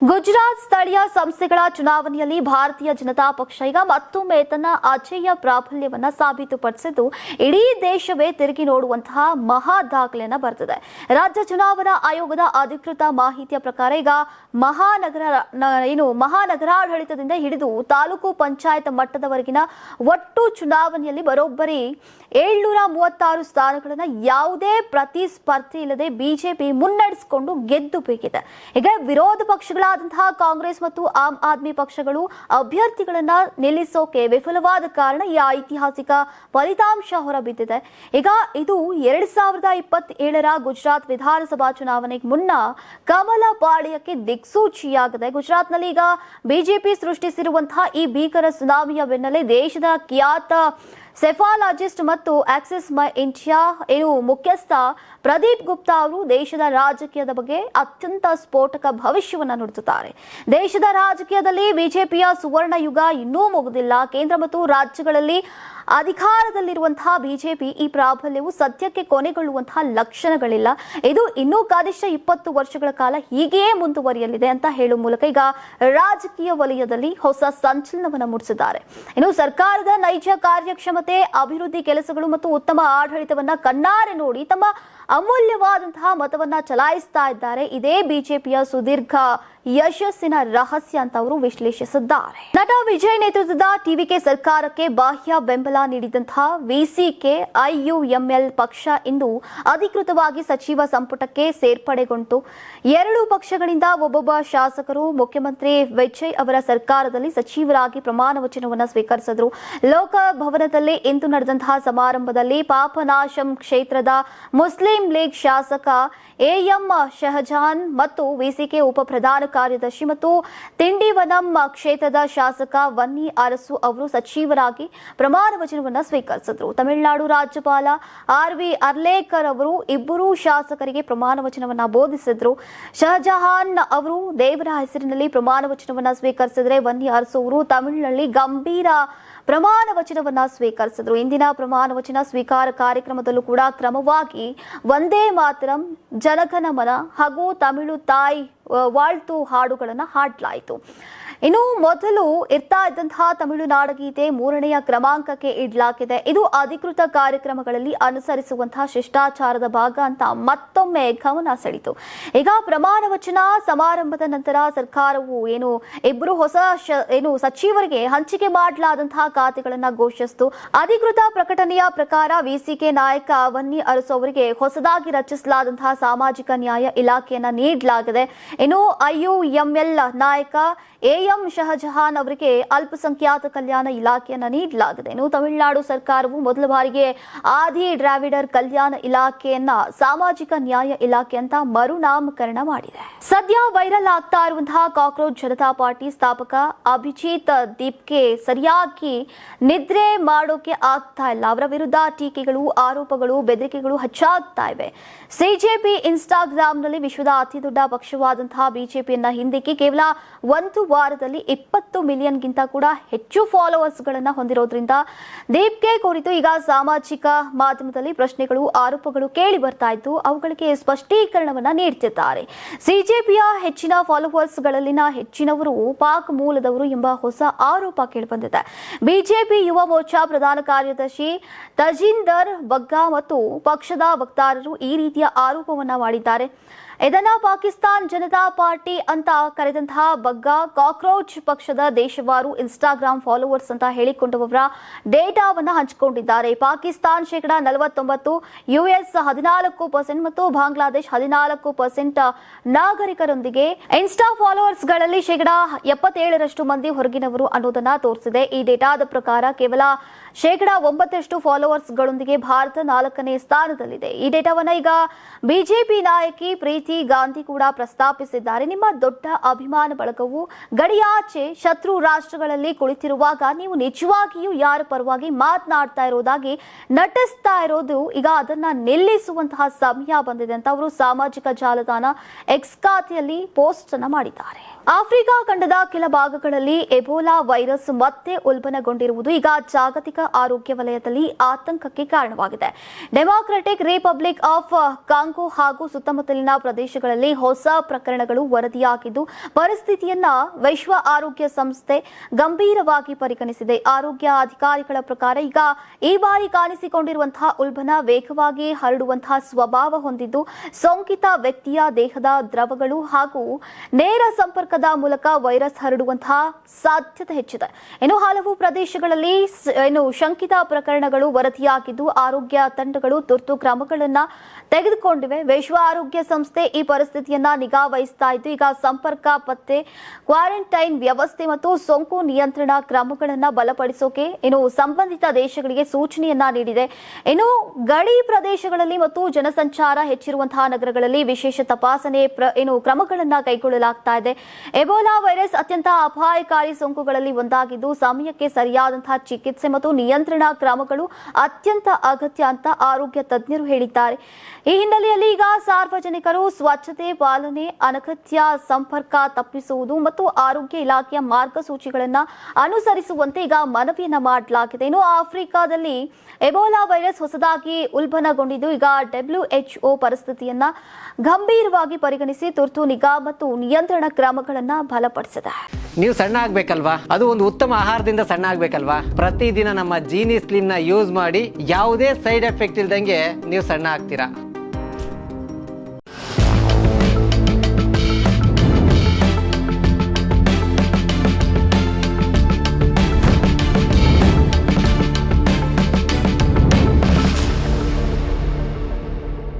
ಗುಜರಾತ್ ಸ್ಥಳೀಯ ಸಂಸ್ಥೆಗಳ ಚುನಾವಣೆಯಲ್ಲಿ ಭಾರತೀಯ ಜನತಾ ಪಕ್ಷ ಈಗ ಮತ್ತೊಮ್ಮೆ ತನ್ನ ಅಜೇಯ ಪ್ರಾಬಲ್ಯವನ್ನ ಸಾಬೀತುಪಡಿಸಿದ್ದು ಇಡೀ ದೇಶವೇ ತಿರುಗಿ ನೋಡುವಂತಹ ಮಹಾ ದಾಖಲೆಯನ್ನ ಬರೆದಿದೆ. ರಾಜ್ಯ ಚುನಾವಣಾ ಆಯೋಗದ ಅಧಿಕೃತ ಮಾಹಿತಿಯ ಪ್ರಕಾರ ಈಗ ಮಹಾನಗರಾಡಳಿತದಿಂದ ಹಿಡಿದು ತಾಲೂಕು ಪಂಚಾಯತ್ ಮಟ್ಟದವರೆಗಿನ ಒಟ್ಟು ಚುನಾವಣೆಯಲ್ಲಿ ಬರೋಬ್ಬರಿ 736 ಸ್ಥಾನಗಳನ್ನು ಯಾವುದೇ ಪ್ರತಿಸ್ಪರ್ಧೆ ಇಲ್ಲದೆ ಬಿಜೆಪಿ ಮುನ್ನಡೆಸಿಕೊಂಡು ಗೆದ್ದು ಬೇಕಿದೆ. ಈಗ ವಿರೋಧ ಪಕ್ಷಗಳಾದಂತಹ ಕಾಂಗ್ರೆಸ್ ಮತ್ತು ಆಮ್ ಆದ್ಮಿ ಪಕ್ಷಗಳು ಅಭ್ಯರ್ಥಿಗಳನ್ನ ನಿಲ್ಲಿಸೋಕೆ ವಿಫಲವಾದ ಕಾರಣ ಈ ಐತಿಹಾಸಿಕ ಫಲಿತಾಂಶ ಹೊರಬಿದ್ದಿದೆ. ಈಗ ಇದು 2027ರ ಗುಜರಾತ್ ವಿಧಾನಸಭಾ ಚುನಾವಣೆಗೆ ಮುನ್ನ ಕಮಲ ಪಾಳ್ಯಕ್ಕೆ ದಿಕ್ಸೂಚಿಯಾಗಿದೆ. ಗುಜರಾತ್ನಲ್ಲಿ ಈಗ ಬಿಜೆಪಿ ಸೃಷ್ಟಿಸಿರುವಂತಹ ಈ ಭೀಕರ ಸುನಾಮಿಯ ಬೆನ್ನಲ್ಲೇ ದೇಶದ ಖ್ಯಾತ ಸೆಫಾಲಜಿಸ್ಟ್ ಮತ್ತು ಆಕ್ಸಿಸ್ ಮೈ ಇಂಡಿಯಾ ಮುಖ್ಯಸ್ಥ ಪ್ರದೀಪ್ ಗುಪ್ತಾ ಅವರು ದೇಶದ ರಾಜಕೀಯದ ಬಗ್ಗೆ ಅತ್ಯಂತ ಸ್ಫೋಟಕ ಭವಿಷ್ಯವನ್ನು ನುಡಿದಿದ್ದಾರೆ. ದೇಶದ ರಾಜಕೀಯದಲ್ಲಿ ಬಿಜೆಪಿಯ ಸುವರ್ಣ ಯುಗ ಇನ್ನೂ ಮುಗಿದಿಲ್ಲ. ಕೇಂದ್ರ ಮತ್ತು ರಾಜ್ಯಗಳಲ್ಲಿ ಅಧಿಕಾರದಲ್ಲಿರುವಂತಹ ಬಿಜೆಪಿ ಈ ಪ್ರಾಬಲ್ಯವು ಸದ್ಯಕ್ಕೆ ಕೊನೆಗೊಳ್ಳುವಂತಹ ಲಕ್ಷಣಗಳಿಲ್ಲ. ಇದು ಇನ್ನೂ ಕನಿಷ್ಠ 20 ವರ್ಷಗಳ ಕಾಲ ಹೀಗೆಯೇ ಮುಂದುವರಿಯಲಿದೆ ಅಂತ ಹೇಳುವ ಮೂಲಕ ಈಗ ರಾಜಕೀಯ ವಲಯದಲ್ಲಿ ಹೊಸ ಸಂಚಲನವನ್ನು ಮೂಡಿಸಿದ್ದಾರೆ. ಇನ್ನು ಸರ್ಕಾರದ ನೈಜ ಕಾರ್ಯಕ್ಷಮತೆ, ಅಭಿವೃದ್ಧಿ ಕೆಲಸಗಳು ಮತ್ತು ಉತ್ತಮ ಆಡಳಿತವನ್ನ ಕಣ್ಣಾರೆ ನೋಡಿ ತಮ್ಮ ಅಮೂಲ್ಯವಾದಂತಹ ಮತವನ್ನ ಚಲಾಯಿಸ್ತಾ ಇದ್ದಾರೆ. ಇದೇ ಬಿಜೆಪಿಯ ಸುದೀರ್ಘ ಯಶಸ್ಸಿನ ರಹಸ್ಯ ಅಂತ ಅವರು ವಿಶ್ಲೇಷಿಸಿದ್ದಾರೆ. ನಟ ವಿಜಯ್ ನೇತೃತ್ವದ ಟಿವಿಕೆ ಸರ್ಕಾರಕ್ಕೆ ಬಾಹ್ಯ ಬೆಂಬಲ ನೀಡಿದಂತಹ ವಿಸಿಕೆ ಐಯುಎಂಎಲ್ ಪಕ್ಷ ಇಂದು ಅಧಿಕೃತವಾಗಿ ಸಚಿವ ಸಂಪುಟಕ್ಕೆ ಸೇರ್ಪಡೆಗೊಂಡು 2 ಪಕ್ಷಗಳಿಂದ ಒಬ್ಬೊಬ್ಬ ಶಾಸಕರು ಮುಖ್ಯಮಂತ್ರಿ ವಿಜಯ್ ಅವರ ಸರ್ಕಾರದಲ್ಲಿ ಸಚಿವರಾಗಿ ಪ್ರಮಾಣ ವಚನವನ್ನು ಸ್ವೀಕರಿಸಿದರು. ಲೋಕಭವನದಲ್ಲಿ ಇಂದು ನಡೆದಂತಹ ಸಮಾರಂಭದಲ್ಲಿ ಪಾಪನಾಶಂ ಕ್ಷೇತ್ರದ ಮುಸ್ಲಿಂ ಲೀಗ್ ಶಾಸಕ ಎಎಂ ಶಹಜಾನ್ ಮತ್ತು ವಿಸಿಕೆ ಉಪ ಪ್ರಧಾನ ಕಾರ್ಯದರ್ಶಿ ಮತ್ತು ತಿಂಡಿವನಂ ಕ್ಷೇತ್ರದ ಶಾಸಕ ವನ್ನಿ ಅರಸು ಅವರು ಸಚಿವರಾಗಿ ಪ್ರಮಾಣ ವಚನವನ್ನು ಸ್ವೀಕರಿಸಿದರು. ತಮಿಳುನಾಡು ರಾಜ್ಯಪಾಲ ಆರ್.ವಿ. ಅರ್ಲೇಕರ್ ಅವರು ಇಬ್ಬರು ಶಾಸಕರಿಗೆ ಪ್ರಮಾಣ ವಚನವನ್ನು ಬೋಧಿಸಿದ್ರು. ಶಹಜಹಾನ್ ಅವರು ದೇವರ ಹೆಸರಿನಲ್ಲಿ ಪ್ರಮಾಣ ವಚನವನ್ನು ಸ್ವೀಕರಿಸಿದರೆ ವನ್ನಿ ಅರಸು ಅವರು ತಮಿಳಿನಲ್ಲಿ ಗಂಭೀರ ಪ್ರಮಾಣ ವಚನವನ್ನ ಸ್ವೀಕರಿಸಿದ್ರು. ಇಂದಿನ ಪ್ರಮಾಣ ವಚನ ಸ್ವೀಕಾರ ಕಾರ್ಯಕ್ರಮದಲ್ಲೂ ಕೂಡ ಕ್ರಮವಾಗಿ ವಂದೇ ಮಾತರಂ, ಜನಗಣಮನ ಹಾಗೂ ತಮಿಳು ತಾಯಿ ವಾಳ್ತು ಹಾಡುಗಳನ್ನು ಹಾಡಲಾಯಿತು. ಇನ್ನು ಮೊದಲು ಇರ್ತಾ ಇದ್ದಂತಹ ತಮಿಳುನಾಡು ಗೀತೆ 3ನೇ ಕ್ರಮಾಂಕಕ್ಕೆ ಇಡಲಾಗಿದೆ. ಇದು ಅಧಿಕೃತ ಕಾರ್ಯಕ್ರಮಗಳಲ್ಲಿ ಅನುಸರಿಸುವಂತಹ ಶಿಷ್ಟಾಚಾರದ ಭಾಗ ಅಂತ ಮತ್ತೊಮ್ಮೆ ಗಮನ ಸೆಳೆಯಿತು. ಈಗ ಪ್ರಮಾಣ ವಚನ ಸಮಾರಂಭದ ನಂತರ ಸರ್ಕಾರವು ಇಬ್ಬರು ಹೊಸ ಸಚಿವರಿಗೆ ಹಂಚಿಕೆ ಮಾಡಲಾದಂತಹ ಖಾತೆಗಳನ್ನ ಘೋಷಿಸಿತು. ಅಧಿಕೃತ ಪ್ರಕಟಣೆಯ ಪ್ರಕಾರ ವಿಸಿಕೆ ನಾಯಕ ವನ್ನಿ ಅರಸು ಅವರಿಗೆ ಹೊಸದಾಗಿ ರಚಿಸಲಾದಂತಹ ಸಾಮಾಜಿಕ ನ್ಯಾಯ ಇಲಾಖೆಯನ್ನ ನೀಡಲಾಗಿದೆ. ಇನ್ನು ಐಯುಎಂಎಲ್ ನಾಯಕ ಎಎಂ ಶಹಜಹಾನ್ ಅವರಿಗೆ ಅಲ್ಪಸಂಖ್ಯಾತ ಕಲ್ಯಾಣ ಇಲಾಖೆಯನ್ನ ನೀಡಲಾಗಿದೆ. ಇನ್ನು ತಮಿಳುನಾಡು ಸರ್ಕಾರವು ಮೊದಲ ಬಾರಿಗೆ ಆದಿ ದ್ರಾವಿಡರ್ ಕಲ್ಯಾಣ ಇಲಾಖೆಯನ್ನ ಸಾಮಾಜಿಕ ನ್ಯಾಯ ಇಲಾಖೆ ಅಂತ ಮರುನಾಮಕರಣ ಮಾಡಿದೆ. ಸದ್ಯ ವೈರಲ್ ಆಗ್ತಾ ಇರುವಂತಹ ಕಾಕ್ರೋಚ್ ಜನತಾ ಪಾರ್ಟಿ ಸ್ಥಾಪಕ ಅಭಿಜಿತ್ ದೀಪ್ಗೆ ಸರಿಯಾಗಿ ನಿದ್ರೆ ಮಾಡೋಕೆ ಆಗ್ತಾ ಇಲ್ಲ. ಅವರ ವಿರುದ್ಧ ಟೀಕೆಗಳು, ಆರೋಪಗಳು, ಬೆದರಿಕೆಗಳು ಹೆಚ್ಚಾಗ್ತಾ ಇವೆ. ಸಿಜೆಪಿ ಇನ್ಸ್ಟಾಗ್ರಾಂನಲ್ಲಿ ವಿಶ್ವದ ಅತಿ ದೊಡ್ಡ ಪಕ್ಷವಾದಂತಹ ಬಿಜೆಪಿಯನ್ನ ಹಿಂದಿಕ್ಕಿ ಕೇವಲ 1 ವಾರದಲ್ಲಿ 20 ಮಿಲಿಯನ್ಗಿಂತ ಕೂಡ ಹೆಚ್ಚು ಫಾಲೋವರ್ಸ್ ಗಳನ್ನ ಹೊಂದಿರೋದ್ರಿಂದ ದೀಪ್ಗೆ ಕುರಿತು ಈಗ ಸಾಮಾಜಿಕ ಮಾಧ್ಯಮದಲ್ಲಿ ಪ್ರಶ್ನೆಗಳು, ಆರೋಪಗಳು ಕೇಳಿ ಬರ್ತಾ ಇದ್ದು ಅವುಗಳಿಗೆ ಸ್ಪಷ್ಟೀಕರಣವನ್ನ ನೀಡುತ್ತಿದ್ದಾರೆ. ಸಿಜೆಪಿಯ ಹೆಚ್ಚಿನ ಫಾಲೋವರ್ಸ್ ಗಳಲ್ಲಿನ ಹೆಚ್ಚಿನವರು ಪಾಕ್ ಮೂಲದವರು ಎಂಬ ಹೊಸ ಆರೋಪ ಕೇಳಿಬಂದಿದೆ. ಬಿಜೆಪಿ ಯುವ ಮೋರ್ಚಾ ಪ್ರಧಾನ ಕಾರ್ಯದರ್ಶಿ ತಜಿಂದರ್ ಬಗ್ಗಾ ಮತ್ತು ಪಕ್ಷದ ವಕ್ತಾರರು ಈ ರೀತಿಯ ಆರೋಪವನ್ನ ಮಾಡಿದ್ದಾರೆ. ಇದನ್ನ ಪಾಕಿಸ್ತಾನ್ ಜನತಾ ಪಾರ್ಟಿ ಅಂತ ಕರೆದಂತಹ ಬಗ್ಗಾ ಕಾಕ್ರೋಚ್ ಪಕ್ಷದ ದೇಶವಾರು ಇನ್ಸ್ಟಾಗ್ರಾಂ ಫಾಲೋವರ್ಸ್ ಅಂತ ಹೇಳಿಕೊಂಡವರ ಡೇಟಾವನ್ನ ಹಂಚಿಕೊಂಡಿದ್ದಾರೆ. ಪಾಕಿಸ್ತಾನ್ 49%, ಯುಎಸ್ 14% ಮತ್ತು ಬಾಂಗ್ಲಾದೇಶ್ 14% ನಾಗರಿಕರೊಂದಿಗೆ ಇನ್ಸ್ಟಾ ಫಾಲೋವರ್ಸ್ ಗಳಲ್ಲಿ 77% ಮಂದಿ ಹೊರಗಿನವರು ಅನ್ನೋದನ್ನ ತೋರಿಸಿದೆ. ಈ ಡೇಟಾದ ಪ್ರಕಾರ ಕೇವಲ 9% ಫಾಲೋವರ್ಸ್ ಗಳೊಂದಿಗೆ ಭಾರತ 4ನೇ ಸ್ಥಾನದಲ್ಲಿದೆ. ಈ ಡೇಟಾವನ್ನ ಈಗ ಬಿಜೆಪಿ ನಾಯಕಿ ಪ್ರೀತಿ ಗಾಂಧಿ ಕೂಡ ಪ್ರಸ್ತಾಪಿಸಿದ್ದಾರೆ. ನಿಮ್ಮ ದೊಡ್ಡ ಅಭಿಮಾನ ಬಳಗವು ಗಡಿಯಾಚೆ ಶತ್ರು ರಾಷ್ಟ್ರಗಳಲ್ಲಿ ಕುಳಿತಿರುವಾಗ ನೀವು ನಿಜವಾಗಿಯೂ ಯಾರ ಪರವಾಗಿ ಮಾತನಾಡ್ತಾ ಇರೋದಾಗಿ ನಟಿಸ್ತಾ ಇರೋದು, ಈಗ ಅದನ್ನ ನಿಲ್ಲಿಸುವಂತಹ ಸಮಯ ಬಂದಿದೆ ಅಂತ ಅವರು ಸಾಮಾಜಿಕ ಜಾಲತಾಣ ಎಕ್ಸ್ ಖಾತೆಯಲ್ಲಿ ಪೋಸ್ಟ್ ಅನ್ನ ಮಾಡಿದ್ದಾರೆ. ಆಫ್ರಿಕಾ ಖಂಡದ ಕೆಲ ಭಾಗಗಳಲ್ಲಿ ಎಬೋಲಾ ವೈರಸ್ ಮತ್ತೆ ಉಲ್ಬಣಗೊಂಡಿರುವುದು ಈಗ ಜಾಗತಿಕ ಆರೋಗ್ಯ ವಲಯದಲ್ಲಿ ಆತಂಕಕ್ಕೆ ಕಾರಣವಾಗಿದೆ. ಡೆಮಾಕ್ರೆಟಿಕ್ ರಿಪಬ್ಲಿಕ್ ಆಫ್ ಕಾಂಗೋ ಹಾಗೂ ಸುತ್ತಮುತ್ತಲಿನ ಪ್ರದೇಶಗಳಲ್ಲಿ ಹೊಸ ಪ್ರಕರಣಗಳು ವರದಿಯಾಗಿದ್ದು ಪರಿಸ್ಥಿತಿಯನ್ನ ವಿಶ್ವ ಆರೋಗ್ಯ ಸಂಸ್ಥೆ ಗಂಭೀರವಾಗಿ ಪರಿಗಣಿಸಿದೆ. ಆರೋಗ್ಯ ಅಧಿಕಾರಿಗಳ ಪ್ರಕಾರ ಈಗ ಈ ಬಾರಿ ಕಾಣಿಸಿಕೊಂಡಿರುವಂತಹ ಉಲ್ಬಣ ವೇಗವಾಗಿ ಹರಡುವಂತಹ ಸ್ವಭಾವ ಹೊಂದಿದ್ದು ಸೋಂಕಿತ ವ್ಯಕ್ತಿಯ ದೇಹದ ದ್ರವಗಳು ಹಾಗೂ ನೇರ ಸಂಪರ್ಕದ ಮೂಲಕ ವೈರಸ್ ಹರಡುವಂತಹ ಸಾಧ್ಯತೆ ಹೆಚ್ಚಿದೆ. ಇನ್ನು ಹಲವು ಪ್ರದೇಶಗಳಲ್ಲಿ ಶಂಕಿತ ಪ್ರಕರಣಗಳು ವರದಿಯಾಗಿದ್ದು ಆರೋಗ್ಯ ತಂಡಗಳು ತುರ್ತು ಕ್ರಮಗಳನ್ನು ತೆಗೆದುಕೊಂಡಿವೆ. ವಿಶ್ವ ಆರೋಗ್ಯ ಸಂಸ್ಥೆ ಈ ಪರಿಸ್ಥಿತಿಯನ್ನ ನಿಗಾ ವಹಿಸ್ತಾ ಇದ್ದು ಈಗ ಸಂಪರ್ಕ ಪತ್ತೆ, ಕ್ವಾರಂಟೈನ್ ವ್ಯವಸ್ಥೆ ಮತ್ತು ಸೋಂಕು ನಿಯಂತ್ರಣ ಕ್ರಮಗಳನ್ನು ಬಲಪಡಿಸೋಕೆ ಸಂಬಂಧಿತ ದೇಶಗಳಿಗೆ ಸೂಚನೆಯನ್ನ ನೀಡಿದೆ. ಇನ್ನು ಗಡಿ ಪ್ರದೇಶಗಳಲ್ಲಿ ಮತ್ತು ಜನಸಂಚಾರ ಹೆಚ್ಚಿರುವಂತಹ ನಗರಗಳಲ್ಲಿ ವಿಶೇಷ ತಪಾಸಣೆ ಕ್ರಮಗಳನ್ನು ಕೈಗೊಳ್ಳಲಾಗ್ತಾ ಇದೆ. ಎಬೋಲಾ ವೈರಸ್ ಅತ್ಯಂತ ಅಪಾಯಕಾರಿ ಸೋಂಕುಗಳಲ್ಲಿ ಒಂದಾಗಿದ್ದು ಸಮಯಕ್ಕೆ ಸರಿಯಾದಂತಹ ಚಿಕಿತ್ಸೆ ಮತ್ತು ನಿಯಂತ್ರಣ ಕ್ರಮಗಳು ಅತ್ಯಂತ ಅಗತ್ಯ ಅಂತ ಆರೋಗ್ಯ ತಜ್ಞರು ಹೇಳಿದ್ದಾರೆ. ಈ ಹಿನ್ನೆಲೆಯಲ್ಲಿ ಈಗ ಸಾರ್ವಜನಿಕರು ಸ್ವಚ್ಛತೆ ಪಾಲನೆ, ಅನಗತ್ಯ ಸಂಪರ್ಕ ತಪ್ಪಿಸುವುದು ಮತ್ತು ಆರೋಗ್ಯ ಇಲಾಖೆಯ ಮಾರ್ಗಸೂಚಿಗಳನ್ನು ಅನುಸರಿಸುವಂತೆ ಈಗ ಮನವಿಯನ್ನ ಮಾಡಲಾಗಿದೆ. ಇನ್ನು ಆಫ್ರಿಕಾದಲ್ಲಿ ಎಬೋಲಾ ವೈರಸ್ ಹೊಸದಾಗಿ ಉಲ್ಬಣಗೊಂಡಿದ್ದು ಈಗ WHO ಪರಿಸ್ಥಿತಿಯನ್ನ ಗಂಭೀರವಾಗಿ ಪರಿಗಣಿಸಿ ತುರ್ತು ನಿಗಾ ಮತ್ತು ನಿಯಂತ್ರಣ ಕ್ರಮಗಳನ್ನು ಬಲಪಡಿಸಿದೆ. ನೀವು ಸಣ್ಣ ಆಗ್ಬೇಕಲ್ವಾ? ಅದು ಒಂದು ಉತ್ತಮ ಆಹಾರದಿಂದ ಸಣ್ಣ ಆಗ್ಬೇಕಲ್ವಾ? ಪ್ರತಿದಿನ ನಮ್ಮ ಜೀನಿ ಸ್ಲಿಮ್ ನ ಯೂಸ್ ಮಾಡಿ ಯಾವುದೇ ಸೈಡ್ ಎಫೆಕ್ಟ್ ಇಲ್ದಂಗೆ ನೀವು ಸಣ್ಣ ಆಗ್ತೀರಾ.